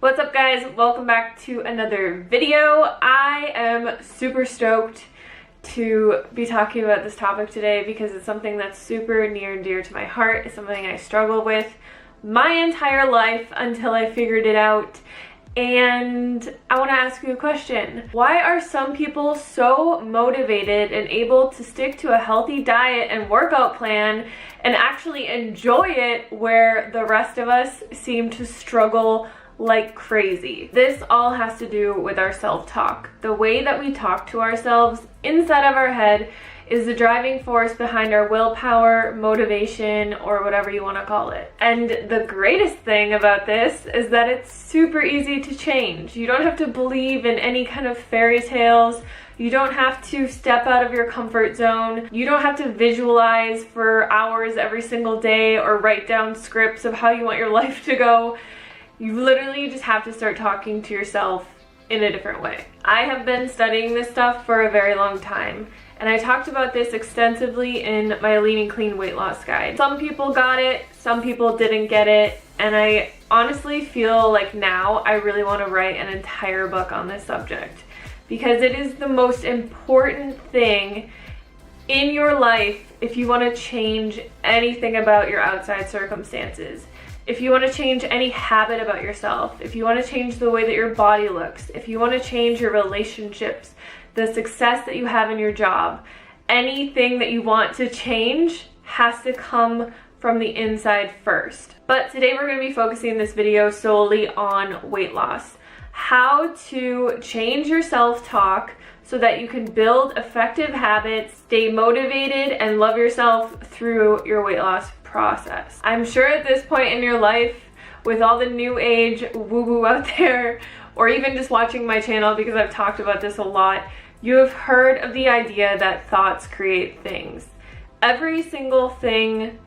What's up guys? Welcome back to another video. I am super stoked to be talking about this topic today because it's something that's super near and dear to my heart. It's something I struggled with my entire life until I figured it out. And I want to ask you a question. Why are some people so motivated and able to stick to a healthy diet and workout plan and actually enjoy it where the rest of us seem to struggle like crazy? This all has to do with our self-talk. The way that we talk to ourselves inside of our head is the driving force behind our willpower, motivation, or whatever you want to call it. And the greatest thing about this is that it's super easy to change. You don't have to believe in any kind of fairy tales. You don't have to step out of your comfort zone. You don't have to visualize for hours every single day or write down scripts of how you want your life to go. You literally just have to start talking to yourself in a different way. I have been studying this stuff for a very long time, and I talked about this extensively in my Lean and Clean weight loss guide. Some people got it, some people didn't get it, and I honestly feel like now I really want to write an entire book on this subject because it is the most important thing in your life if you want to change anything about your outside circumstances. If you want to change any habit about yourself, if you want to change the way that your body looks, if you want to change your relationships, the success that you have in your job, anything that you want to change has to come from the inside first. But today we're going to be focusing this video solely on weight loss. How to change your self-talk so that you can build effective habits, stay motivated, and love yourself through your weight loss process. I'm sure at this point in your life, with all the new age woo-woo out there, or even just watching my channel because I've talked about this a lot, you have heard of the idea that thoughts create things. Every single thing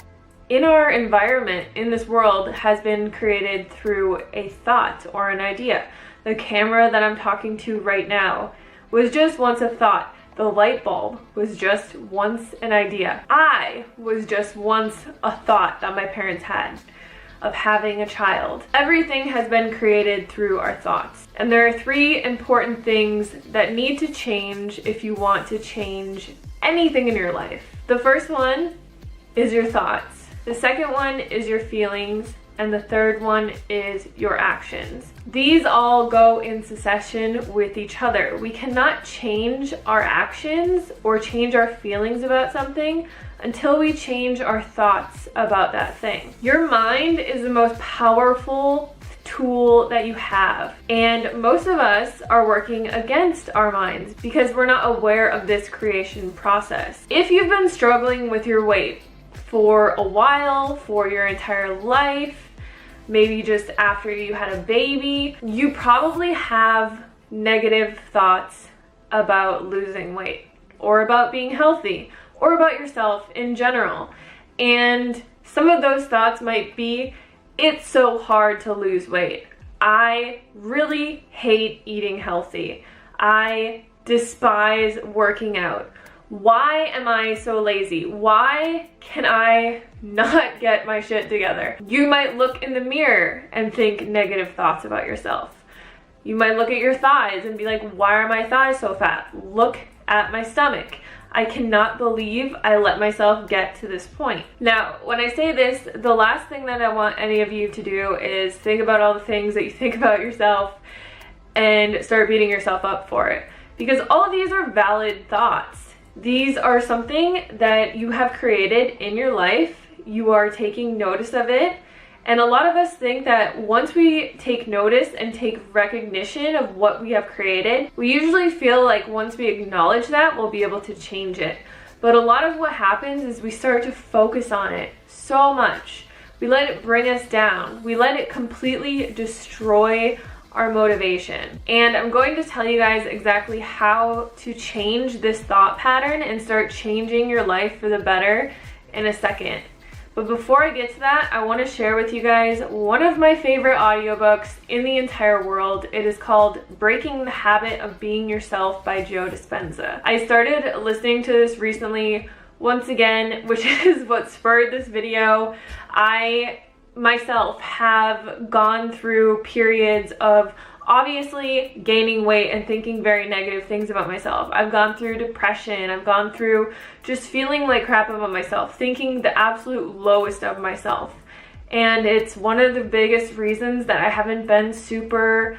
in our environment, in this world, has been created through a thought or an idea. The camera that I'm talking to right now was just once a thought. The light bulb was just once an idea. I was just once a thought that my parents had of having a child. Everything has been created through our thoughts. And there are three important things that need to change if you want to change anything in your life. The first one is your thoughts. The second one is your feelings. And the third one is your actions. These all go in succession with each other. We cannot change our actions or change our feelings about something until we change our thoughts about that thing. Your mind is the most powerful tool that you have, and most of us are working against our minds because we're not aware of this creation process. If you've been struggling with your weight for a while, for your entire life, maybe just after you had a baby, you probably have negative thoughts about losing weight or about being healthy or about yourself in general. And some of those thoughts might be, it's so hard to lose weight. I really hate eating healthy. I despise working out. Why am I so lazy? Why can I not get my shit together? You might look in the mirror and think negative thoughts about yourself. You might look at your thighs and be like, why are my thighs so fat? Look at my stomach. I cannot believe I let myself get to this point. Now, when I say this, the last thing that I want any of you to do is think about all the things that you think about yourself and start beating yourself up for it. Because all of these are valid thoughts. These are something that you have created in your life. You are taking notice of it. And a lot of us think that once we take notice and take recognition of what we have created, we usually feel like once we acknowledge that, we'll be able to change it. But a lot of what happens is we start to focus on it so much. We let it bring us down. We let it completely destroy our motivation. And I'm going to tell you guys exactly how to change this thought pattern and start changing your life for the better in a second. But before I get to that, I want to share with you guys one of my favorite audiobooks in the entire world. It is called Breaking the Habit of Being Yourself by Joe Dispenza. I started listening to this recently once again, which is what spurred this video. I myself have gone through periods of obviously gaining weight and thinking very negative things about myself. I've gone through depression. I've gone through just feeling like crap about myself, thinking the absolute lowest of myself. And it's one of the biggest reasons that I haven't been super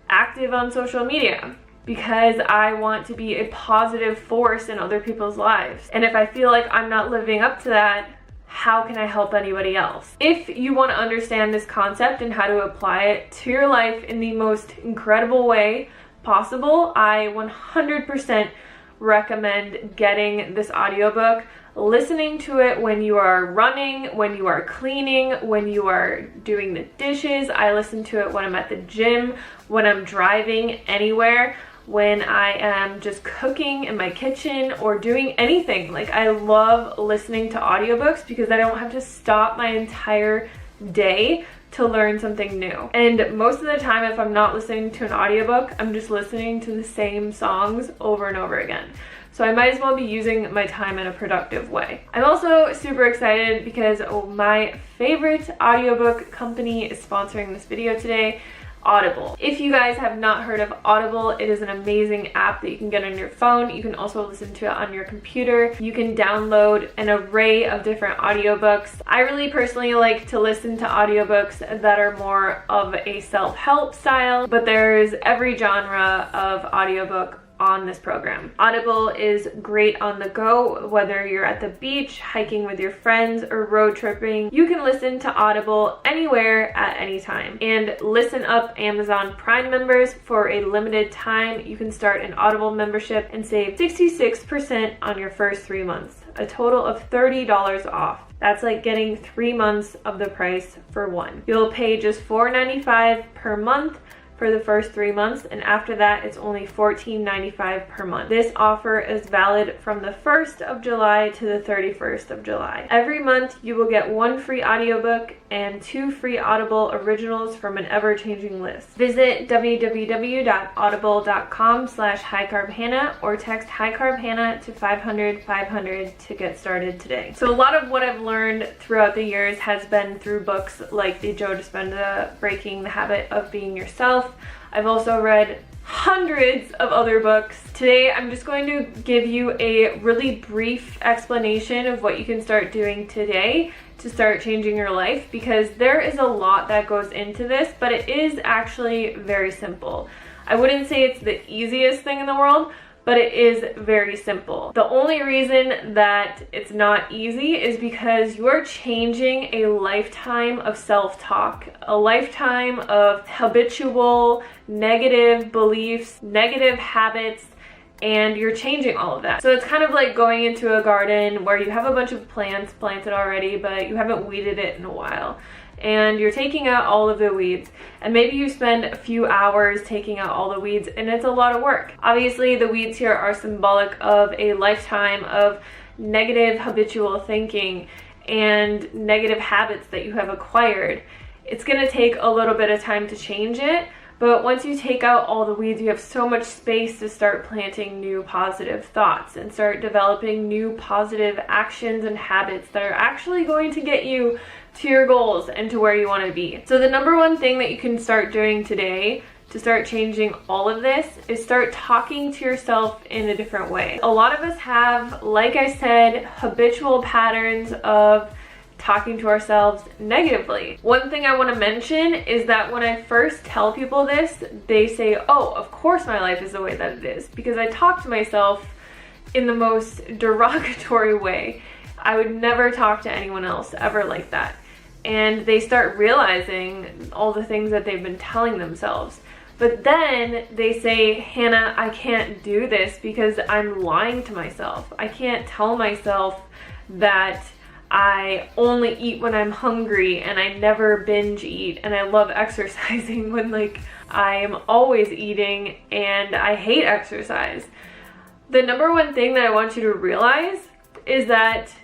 active on social media, because I want to be a positive force in other people's lives. And if I feel like I'm not living up to that, how can I help anybody else? If you want to understand this concept and how to apply it to your life in the most incredible way possible, I 100% recommend getting this audiobook, listening to it when you are running, when you are cleaning, when you are doing the dishes. I listen to it when I'm at the gym, when I'm driving anywhere, when I am just cooking in my kitchen or doing anything. Like, I love listening to audiobooks because I don't have to stop my entire day to learn something new. And most of the time, if I'm not listening to an audiobook, I'm just listening to the same songs over and over again. So I might as well be using my time in a productive way. I'm also super excited because my favorite audiobook company is sponsoring this video today, Audible. If you guys have not heard of Audible, it is an amazing app that you can get on your phone. You can also listen to it on your computer. You can download an array of different audiobooks. I really personally like to listen to audiobooks that are more of a self-help style, but there's every genre of audiobook on this program. Audible is great on the go, whether you're at the beach, hiking with your friends, or road tripping. You can listen to Audible anywhere at any time. And listen up, Amazon Prime members, for a limited time, you can start an Audible membership and save 66% on your first 3 months, a total of $30 off. That's like getting 3 months of the price for one. You'll pay just $4.95 per month for the first 3 months, and after that it's only $14.95 per month. This offer is valid from the 1st of July to the 31st of July. Every month you will get 1 free audiobook and 2 free Audible originals from an ever-changing list. Visit www.audible.com/highcarbhannah or text highcarbhannah to 500-500 to get started today. So a lot of what I've learned throughout the years has been through books like the Joe Dispenza Breaking the Habit of Being Yourself. I've also read hundreds of other books. Today I'm just going to give you a really brief explanation of what you can start doing today to start changing your life, because there is a lot that goes into this, but it is actually very simple. I wouldn't say it's the easiest thing in the world, but it is very simple. The only reason that it's not easy is because you are changing a lifetime of self-talk, a lifetime of habitual negative beliefs, negative habits, and you're changing all of that. So it's kind of like going into a garden where you have a bunch of plants planted already, but you haven't weeded it in a while. And you're taking out all of the weeds, and maybe you spend a few hours taking out all the weeds, and it's a lot of work. Obviously the weeds here are symbolic of a lifetime of negative habitual thinking and negative habits that you have acquired. It's going to take a little bit of time to change it, but once you take out all the weeds, you have so much space to start planting new positive thoughts and start developing new positive actions and habits that are actually going to get you to your goals and to where you want to be. So the number one thing that you can start doing today to start changing all of this is start talking to yourself in a different way. A lot of us have, like I said, habitual patterns of talking to ourselves negatively. One thing I want to mention is that when I first tell people this, they say, oh, of course my life is the way that it is, because I talk to myself in the most derogatory way. I would never talk to anyone else ever like that. And they start realizing all the things that they've been telling themselves. But then they say, Hannah, I can't do this because I'm lying to myself. I can't tell myself that I only eat when I'm hungry and I never binge eat and I love exercising when like I am always eating and I hate exercise. The number one thing that I want you to realize is that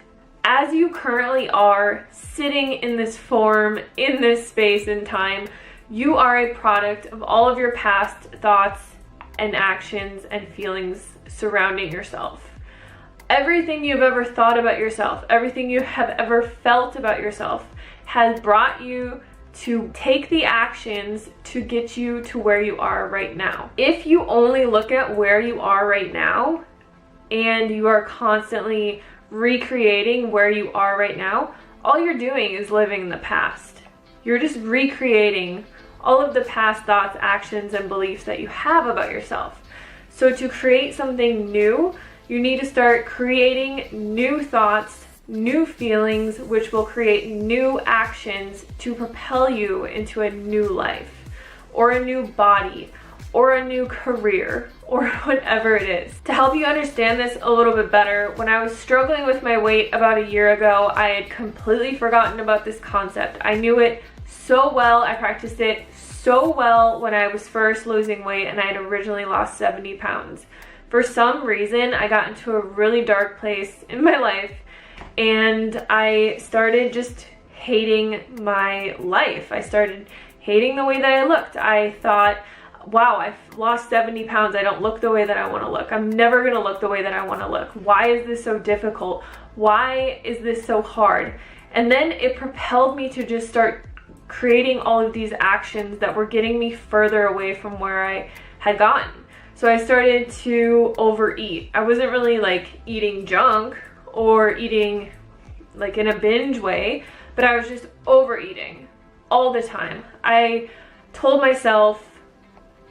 as you currently are sitting in this form, in this space and time, you are a product of all of your past thoughts and actions and feelings surrounding yourself. Everything you've ever thought about yourself, everything you have ever felt about yourself has brought you to take the actions to get you to where you are right now. If you only look at where you are right now and you are constantly recreating where you are right now, all you're doing is living in the past. You're just recreating all of the past thoughts, actions, and beliefs that you have about yourself. So to create something new, you need to start creating new thoughts, new feelings, which will create new actions to propel you into a new life, or a new body, or a new career, or whatever it is. To help you understand this a little bit better, when I was struggling with my weight about a year ago, I had completely forgotten about this concept. I knew it so well, I practiced it so well when I was first losing weight, and I had originally lost 70 pounds. For some reason, I got into a really dark place in my life, and I started just hating my life. I started hating the way that I looked. I thought, wow, I've lost 70 pounds. I don't look the way that I want to look. I'm never going to look the way that I want to look. Why is this so difficult? Why is this so hard? And then it propelled me to just start creating all of these actions that were getting me further away from where I had gotten. So I started to overeat. I wasn't really like eating junk or eating like in a binge way, but I was just overeating all the time. I told myself,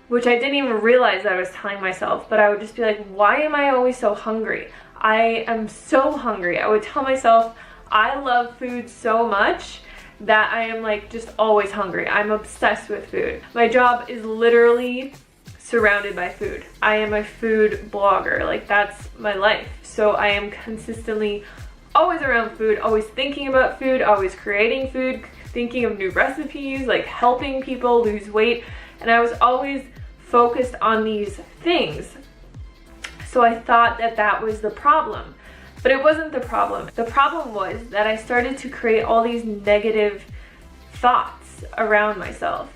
which I didn't even realize that I was telling myself, but I would just be like, why am I always so hungry? I am so hungry. I would tell myself, I love food so much that I am like just always hungry. I'm obsessed with food. My job is literally surrounded by food. I am a food blogger. Like, that's my life. So I am consistently always around food, always thinking about food, always creating food, thinking of new recipes, like helping people lose weight. And I was always focused on these things. So I thought that that was the problem. But it wasn't the problem. The problem was that I started to create all these negative thoughts around myself.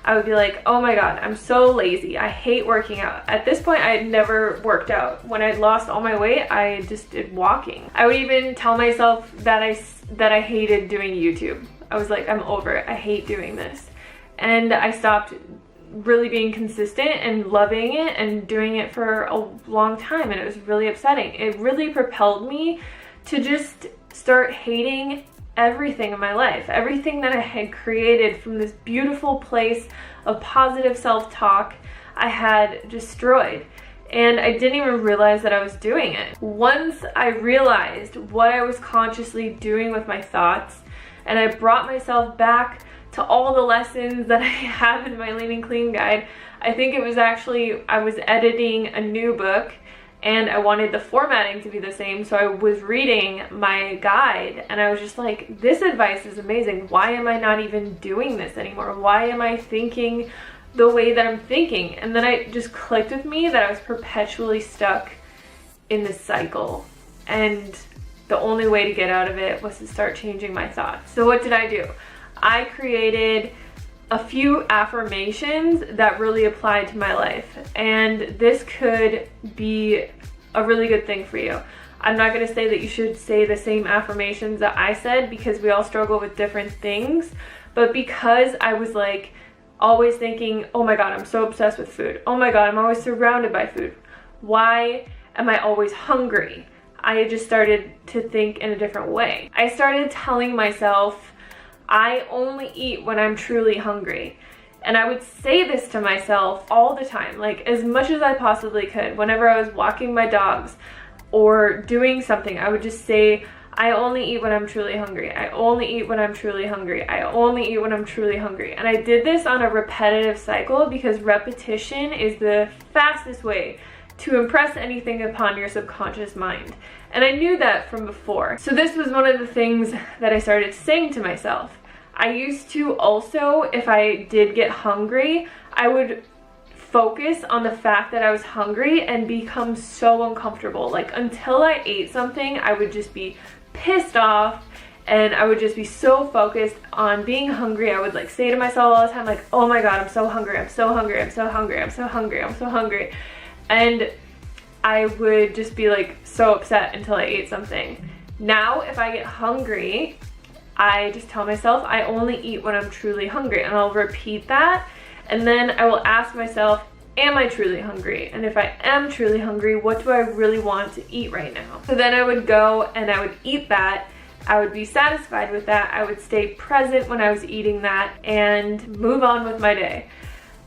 I would be like, oh my God, I'm so lazy. I hate working out. At this point, I had never worked out. When I'd lost all my weight, I just did walking. I would even tell myself that I hated doing YouTube. I was like, I'm over it. I hate doing this. And I stopped really being consistent and loving it and doing it for a long time, and it was really upsetting. It really propelled me to just start hating everything in my life. Everything that I had created from this beautiful place of positive self-talk, I had destroyed. And I didn't even realize that I was doing it. Once I realized what I was consciously doing with my thoughts, and I brought myself back to all the lessons that I have in my Lean and Clean guide. I think it was actually, I was editing a new book and I wanted the formatting to be the same, so I was reading my guide and I was just like, this advice is amazing. Why am I not even doing this anymore? Why am I thinking the way that I'm thinking? And then it just clicked with me that I was perpetually stuck in this cycle, and the only way to get out of it was to start changing my thoughts. So what did I do? I created a few affirmations that really applied to my life, and this could be a really good thing for you. I'm not going to say that you should say the same affirmations that I said, because we all struggle with different things, but because I was like always thinking, oh my God, I'm so obsessed with food. Oh my God, I'm always surrounded by food. Why am I always hungry? I just started to think in a different way. I started telling myself, I only eat when I'm truly hungry. And I would say this to myself all the time, like as much as I possibly could. Whenever I was walking my dogs or doing something, I would just say, I only eat when I'm truly hungry. I only eat when I'm truly hungry. I only eat when I'm truly hungry. And I did this on a repetitive cycle because repetition is the fastest way to impress anything upon your subconscious mind. And I knew that from before. So this was one of the things that I started saying to myself. I used to also, if I did get hungry, I would focus on the fact that I was hungry and become so uncomfortable. Like, until I ate something, I would just be pissed off and I would just be so focused on being hungry. I would like say to myself all the time, like, oh my God, I'm so hungry, I'm so hungry, I'm so hungry, I'm so hungry, I'm so hungry. And I would just be like so upset until I ate something. Now, if I get hungry, I just tell myself I only eat when I'm truly hungry, and I'll repeat that, and then I will ask myself, am I truly hungry? And if I am truly hungry, what do I really want to eat right now? So then I would go and I would eat that. I would be satisfied with that. I would stay present when I was eating that and move on with my day.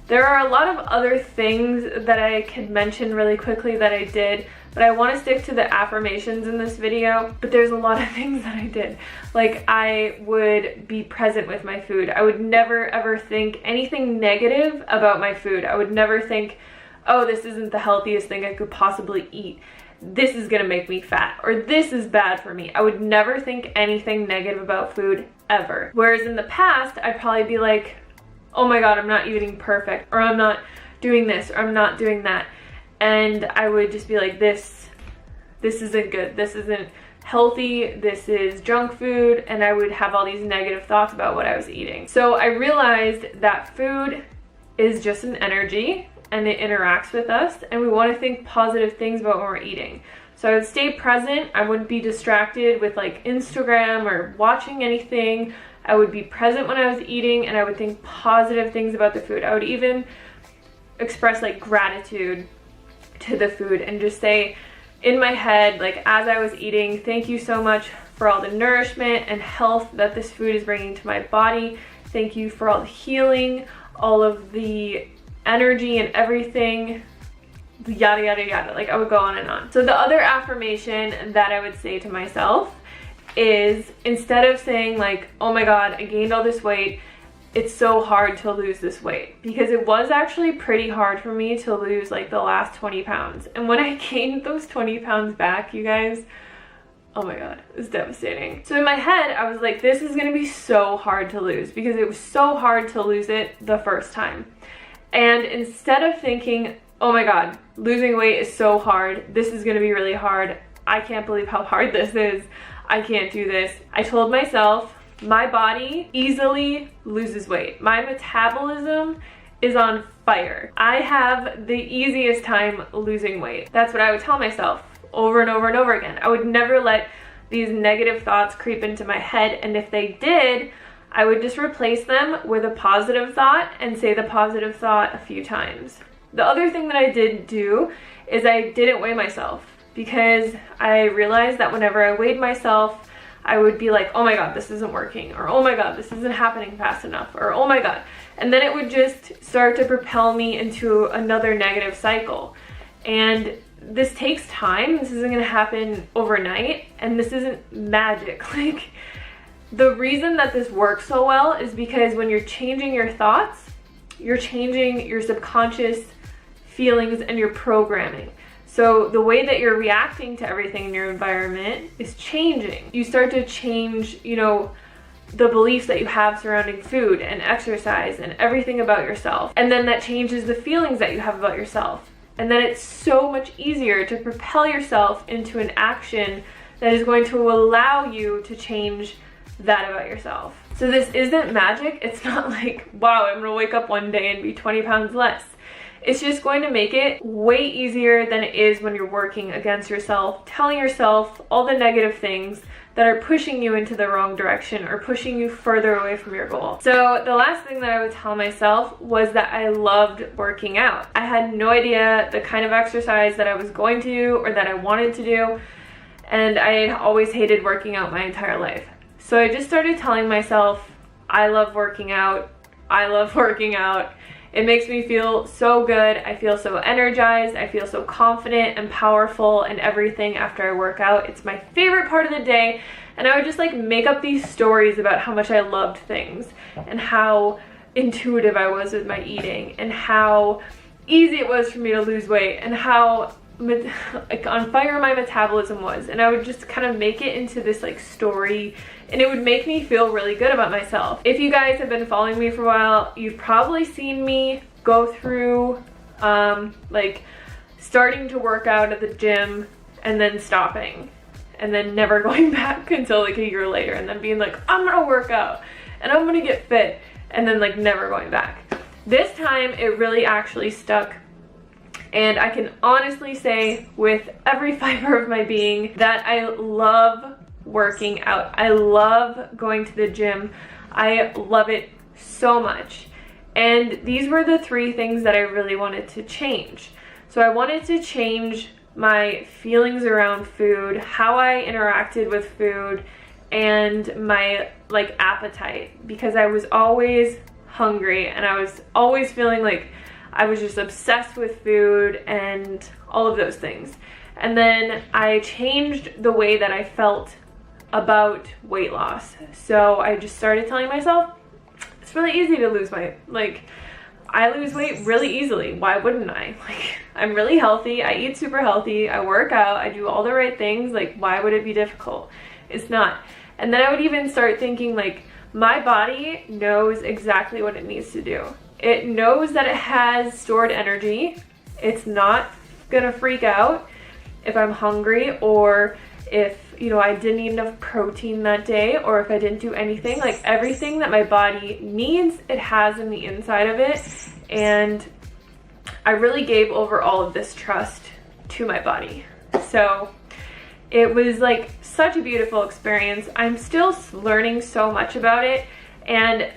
There are a lot of other things that I can mention really quickly that I did, but I want to stick to the affirmations in this video. But there's a lot of things that I did. Like, I would be present with my food. I would never ever think anything negative about my food. I would never think, oh, this isn't the healthiest thing I could possibly eat. This is gonna make me fat, or this is bad for me. I would never think anything negative about food ever. Whereas in the past, I'd probably be like, oh my God, I'm not eating perfect, or I'm not doing this, or I'm not doing that. And I would just be like, this isn't good, this isn't healthy, this is junk food, and I would have all these negative thoughts about what I was eating. So I realized that food is just an energy, and it interacts with us, and we want to think positive things about when we're eating. So I would stay present. I wouldn't be distracted with like Instagram or watching anything. I would be present when I was eating, and I would think positive things about the food. I would even express like gratitude to the food and just say in my head, like as I was eating, thank you so much for all the nourishment and health that this food is bringing to my body. Thank you for all the healing, all of the energy and everything, yada yada yada. Like, I would go on and on. So the other affirmation that I would say to myself is, instead of saying like, oh my God, I gained all this weight, it's so hard to lose this weight, because it was actually pretty hard for me to lose like the last 20 pounds. And when I gained those 20 pounds back, you guys, oh my God, it was devastating. So in my head, I was like, this is gonna be so hard to lose, because it was so hard to lose it the first time. And instead of thinking, oh my God, losing weight is so hard, this is gonna be really hard, I can't believe how hard this is, I can't do this, I told myself, my body easily loses weight. My metabolism is on fire. I have the easiest time losing weight. That's what I would tell myself over and over and over again. I would never let these negative thoughts creep into my head, and if they did, I would just replace them with a positive thought and say the positive thought a few times. The other thing that I did do is I didn't weigh myself, because I realized that whenever I weighed myself, I would be like, oh my God, this isn't working, or oh my God, this isn't happening fast enough, or oh my God. And then it would just start to propel me into another negative cycle. And this takes time. This isn't gonna happen overnight, and this isn't magic. Like, the reason that this works so well is because when you're changing your thoughts, you're changing your subconscious feelings and your programming. So the way that you're reacting to everything in your environment is changing. You start to change, you know, the beliefs that you have surrounding food and exercise and everything about yourself. And then that changes the feelings that you have about yourself. And then it's so much easier to propel yourself into an action that is going to allow you to change that about yourself. So this isn't magic. It's not like, wow, I'm gonna wake up one day and be 20 pounds less. It's just going to make it way easier than it is when you're working against yourself, telling yourself all the negative things that are pushing you into the wrong direction or pushing you further away from your goal. So the last thing that I would tell myself was that I loved working out. I had no idea the kind of exercise that I was going to do or that I wanted to do, and I had always hated working out my entire life. So I just started telling myself, I love working out, I love working out. It makes me feel so good. I feel so energized. I feel so confident and powerful and everything after I work out. It's my favorite part of the day. And I would just like make up these stories about how much I loved things and how intuitive I was with my eating and how easy it was for me to lose weight and how like on fire my metabolism was. And I would just kind of make it into this like story, and it would make me feel really good about myself. If you guys have been following me for a while, you've probably seen me go through like starting to work out at the gym and then stopping and then never going back until like a year later, and then being like, I'm gonna work out and I'm gonna get fit, and then like never going back. This time it really actually stuck. And I can honestly say with every fiber of my being that I love working out. I love going to the gym. I love it so much. And these were the 3 things that I really wanted to change. So I wanted to change my feelings around food, how I interacted with food, and my like appetite, because I was always hungry and I was always feeling like I was just obsessed with food and all of those things. And then I changed the way that I felt about weight loss. So I just started telling myself, it's really easy to lose weight. Like, I lose weight really easily. Why wouldn't I? Like, I'm really healthy. I eat super healthy. I work out. I do all the right things. Like, why would it be difficult? It's not. And then I would even start thinking, like, my body knows exactly what it needs to do. It knows that it has stored energy. It's not gonna freak out if I'm hungry, or if, you know, I didn't eat enough protein that day, or if I didn't do anything. Like, everything that my body needs, it has in the inside of it. And I really gave over all of this trust to my body. So it was like such a beautiful experience. I'm still learning so much about it, and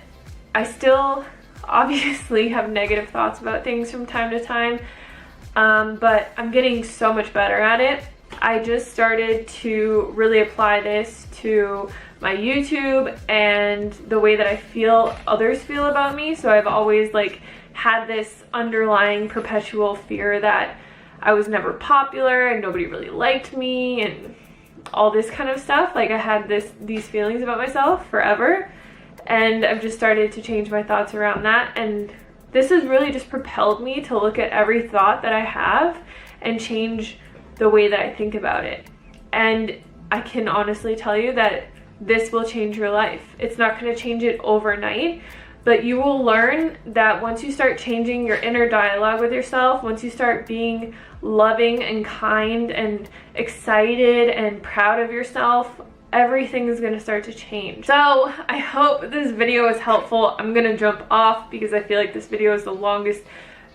I still obviously have negative thoughts about things from time to time, but I'm getting so much better at it. I just started to really apply this to my YouTube and the way that I feel others feel about me. So I've always like had this underlying perpetual fear that I was never popular and nobody really liked me and all this kind of stuff. Like, I had these feelings about myself forever, and I've just started to change my thoughts around that. And this has really just propelled me to look at every thought that I have and change the way that I think about it. And I can honestly tell you that this will change your life. It's not going to change it overnight, but you will learn that once you start changing your inner dialogue with yourself, once you start being loving and kind and excited and proud of yourself, everything is going to start to change. So I hope this video is helpful. I'm going to jump off because I feel like this video is the longest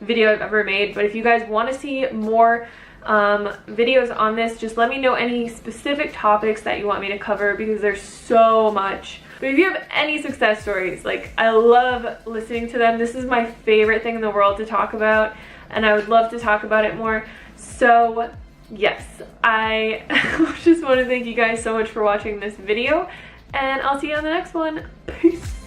video I've ever made. But if you guys want to see more videos on this, just let me know any specific topics that you want me to cover, because there's so much. But if you have any success stories, like, I love listening to them. This is my favorite thing in the world to talk about, and I would love to talk about it more. So yes, I just want to thank you guys so much for watching this video, and I'll see you on the next one. Peace.